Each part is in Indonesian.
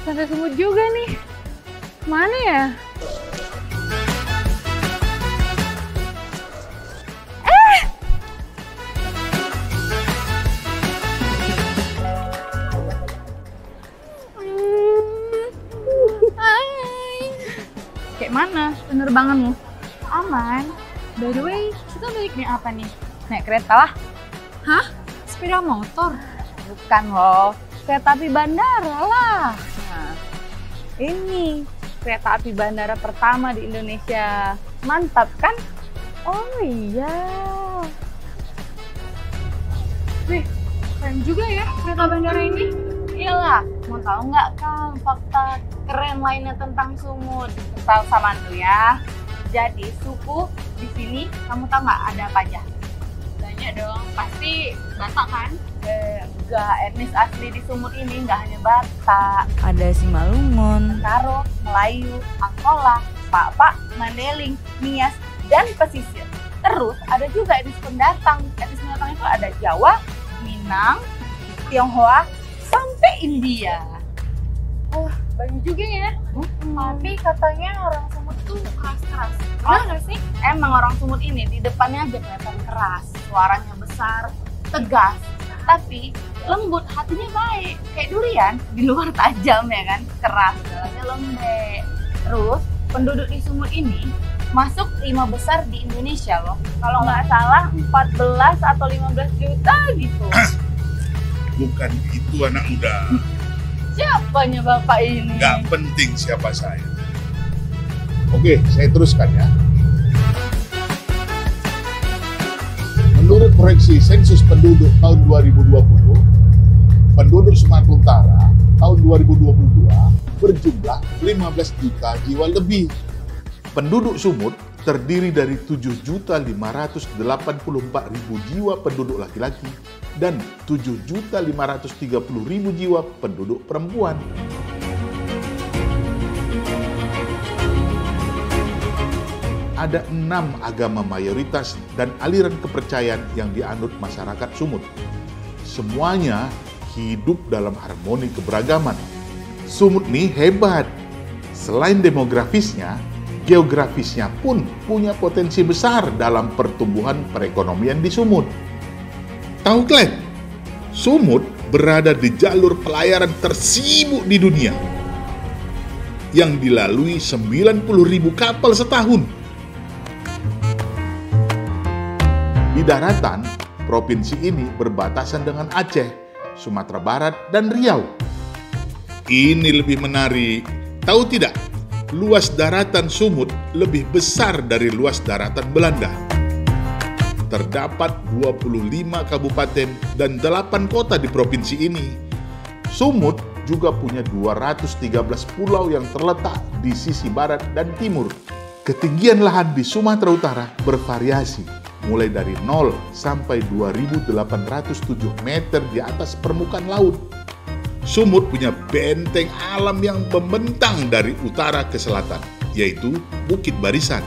Sampai semut juga nih. Mana ya? Kayak mana penerbanganmu? Aman. By the way, kita balik naik apa nih? Naik kereta lah. Hah? Sepeda motor? Bukan loh, kereta api bandara lah. Nah, ini kereta api bandara pertama di Indonesia. Mantap kan? Oh iya. Wih, keren juga ya kereta bandara ini. Iyalah, mau tahu nggak Kang fakta keren lainnya tentang Sumut? Tahu sama dulu ya. Jadi suku di sini kamu tahu nggak ada apa aja? Banyak dong, pasti Batak kan? Enggak, etnis asli di Sumut ini nggak hanya Batak. Ada Simalungun, Karo, Melayu, Angkola, Pak, Mandeling, Nias, dan pesisir. Terus ada juga etnis pendatang. Etnis pendatang itu ada Jawa, Minang, Tionghoa, sampai India. Wah, banyak juga ya. Tapi katanya orang Sumut tuh keras-keras. Benar nggak sih? Emang orang Sumut ini di depannya aja kelihatan keras, suaranya besar, tegas, tapi lembut, hatinya baik. Kayak durian, di luar tajam ya kan, keras, dalamnya lembek. Terus penduduk di Sumut ini masuk 5 besar di Indonesia loh. Kalau nggak salah 14 atau 15 juta gitu. Bukan itu anak muda. Siapanya bapak ini? Nggak penting siapa saya. Oke, saya teruskan ya. Menurut proyeksi sensus penduduk tahun 2020, penduduk Sumatera Utara tahun 2022 berjumlah 15 juta jiwa lebih. Penduduk Sumut terdiri dari 7.584.000 jiwa penduduk laki-laki dan 7.530.000 jiwa penduduk perempuan. Ada 6 agama mayoritas dan aliran kepercayaan yang dianut masyarakat Sumut. Semuanya hidup dalam harmoni keberagaman. Sumut nih hebat. Selain demografisnya, geografisnya pun punya potensi besar dalam pertumbuhan perekonomian di Sumut. Tahu Glenn, Sumut berada di jalur pelayaran tersibuk di dunia yang dilalui 90.000 kapal setahun. Di daratan, provinsi ini berbatasan dengan Aceh, Sumatera Barat, dan Riau. Ini lebih menarik. Tahu tidak? Luas daratan Sumut lebih besar dari luas daratan Belanda. Terdapat 25 kabupaten dan 8 kota di provinsi ini. Sumut juga punya 213 pulau yang terletak di sisi barat dan timur. Ketinggian lahan di Sumatera Utara bervariasi, mulai dari 0 sampai 2.807 meter di atas permukaan laut. Sumut punya benteng alam yang membentang dari utara ke selatan, yaitu Bukit Barisan.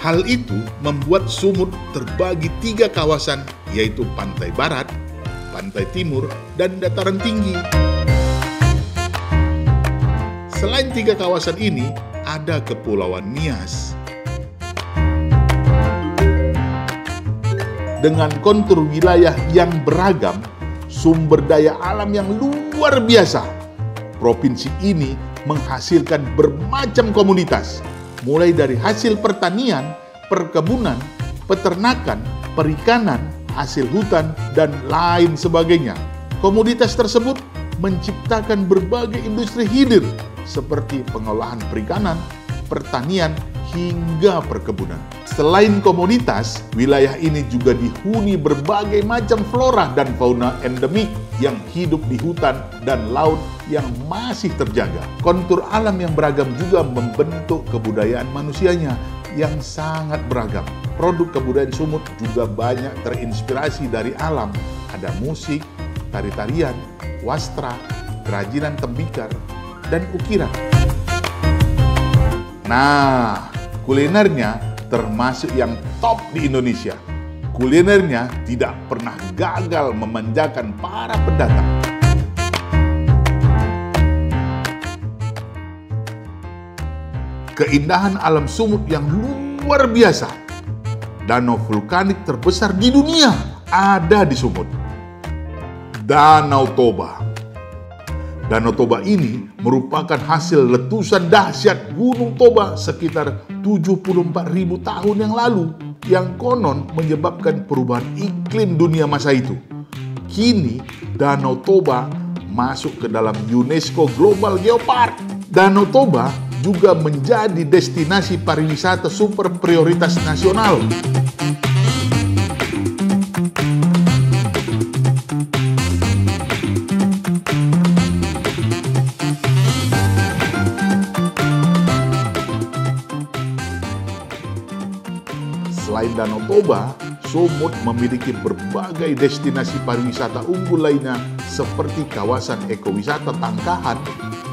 Hal itu membuat Sumut terbagi 3 kawasan, yaitu Pantai Barat, Pantai Timur, dan Dataran Tinggi. Selain 3 kawasan ini, ada Kepulauan Nias. Dengan kontur wilayah yang beragam, sumber daya alam yang luar biasa, provinsi ini menghasilkan bermacam komoditas, mulai dari hasil pertanian, perkebunan, peternakan, perikanan, hasil hutan, dan lain sebagainya. Komoditas tersebut menciptakan berbagai industri hilir seperti pengolahan perikanan, pertanian, hingga perkebunan. Selain komoditas, wilayah ini juga dihuni berbagai macam flora dan fauna endemik yang hidup di hutan dan laut yang masih terjaga. Kontur alam yang beragam juga membentuk kebudayaan manusianya yang sangat beragam. Produk kebudayaan Sumut juga banyak terinspirasi dari alam. Ada musik, tari-tarian, wastra, kerajinan tembikar, dan ukiran. Nah, kulinernya termasuk yang top di Indonesia. Kulinernya tidak pernah gagal memanjakan para pendatang. Keindahan alam Sumut yang luar biasa. Danau vulkanik terbesar di dunia ada di Sumut. Danau Toba. Danau Toba ini merupakan hasil letusan dahsyat Gunung Toba sekitar 74.000 tahun yang lalu yang konon menyebabkan perubahan iklim dunia masa itu. Kini Danau Toba masuk ke dalam UNESCO Global Geopark. Danau Toba juga menjadi destinasi pariwisata super prioritas nasional. Selain Danau Toba, Sumut memiliki berbagai destinasi pariwisata unggul lainnya seperti kawasan ekowisata Tangkahan,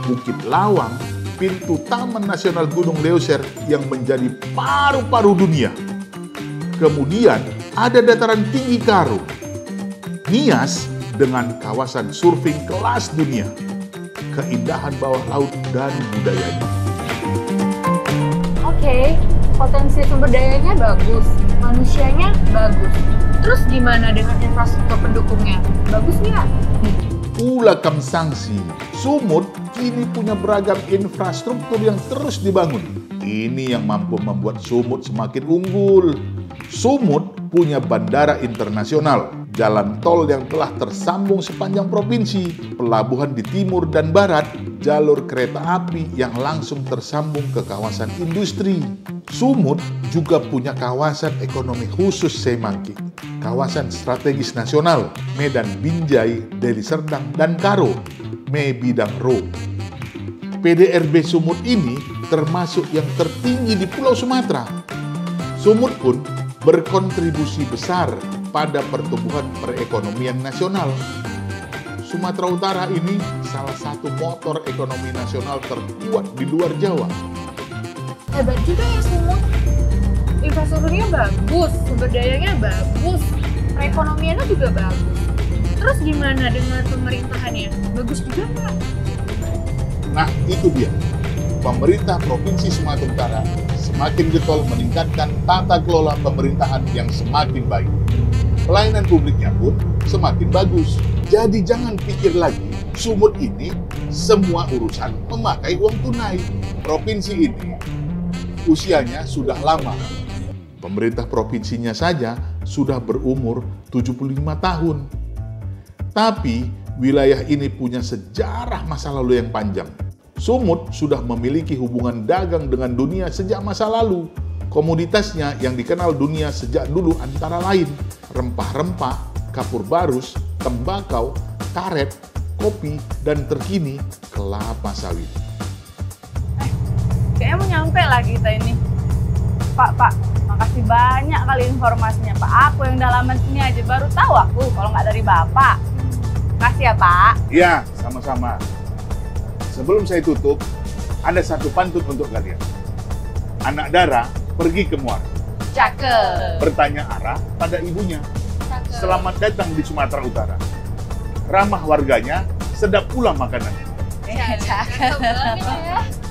Bukit Lawang, pintu Taman Nasional Gunung Leuser yang menjadi paru-paru dunia. Kemudian ada dataran tinggi Karo, Nias dengan kawasan surfing kelas dunia, keindahan bawah laut dan budayanya. Oke, potensi sumber dayanya bagus, manusianya bagus. Terus gimana dengan infrastruktur pendukungnya? Bagus nggak? Ula kam sangsi, Sumut kini punya beragam infrastruktur yang terus dibangun. Ini yang mampu membuat Sumut semakin unggul. Sumut punya bandara internasional, jalan tol yang telah tersambung sepanjang provinsi, pelabuhan di timur dan barat, jalur kereta api yang langsung tersambung ke kawasan industri. Sumut juga punya kawasan ekonomi khusus Semanggi, kawasan strategis nasional, Medan Binjai, Deli Serdang, dan Karo, Me Bidang Ro. PDRB Sumut ini termasuk yang tertinggi di Pulau Sumatera. Sumut pun berkontribusi besar pada pertumbuhan perekonomian nasional. Sumatera Utara ini salah satu motor ekonomi nasional terkuat di luar Jawa. Hebat juga ya Sumut. Infrastrukturnya bagus, sumber dayanya bagus, perekonomiannya juga bagus. Terus gimana dengan pemerintahannya? Bagus juga nggak? Nah, itu dia. Pemerintah Provinsi Sumatera Utara semakin getol meningkatkan tata kelola pemerintahan yang semakin baik. Pelayanan publiknya pun semakin bagus. Jadi jangan pikir lagi, Sumut ini semua urusan memakai uang tunai. Provinsi ini usianya sudah lama. Pemerintah provinsinya saja sudah berumur 75 tahun. Tapi wilayah ini punya sejarah masa lalu yang panjang. Sumut sudah memiliki hubungan dagang dengan dunia sejak masa lalu. Komoditasnya yang dikenal dunia sejak dulu antara lain rempah-rempah, kapur barus, tembakau, karet, kopi, dan terkini kelapa sawit. Kayaknya mau nyampe lah kita ini. Pak, makasih banyak kali informasinya, Pak. Aku yang dalaman sini aja baru tahu aku kalau nggak dari Bapak. Makasih ya, Pak. Iya, sama-sama. Sebelum saya tutup, ada satu pantun untuk kalian. Anak Dara pergi ke muara. Cakep. Bertanya arah pada ibunya. Selamat datang di Sumatera Utara. Ramah warganya, sedap pula makanannya. Cakep. Banget ya.